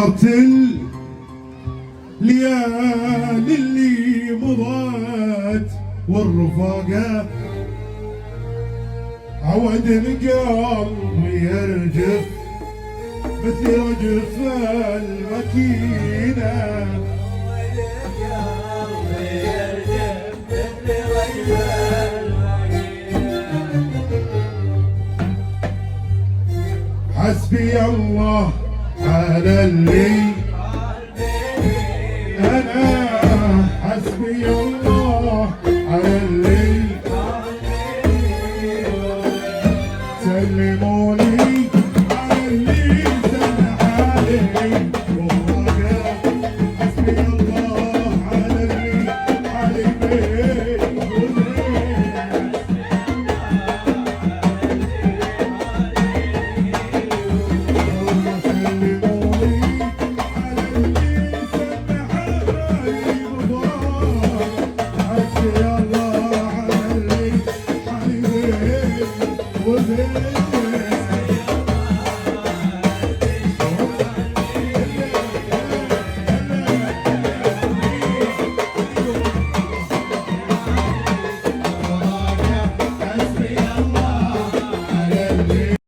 طارت الليالي اللي مضت والرفاقة عود القلب يرجف مثل رجف المكينة. حسبي الله على اللي أنا، حسبي الله على اللي سلموني على اللي سمح علي.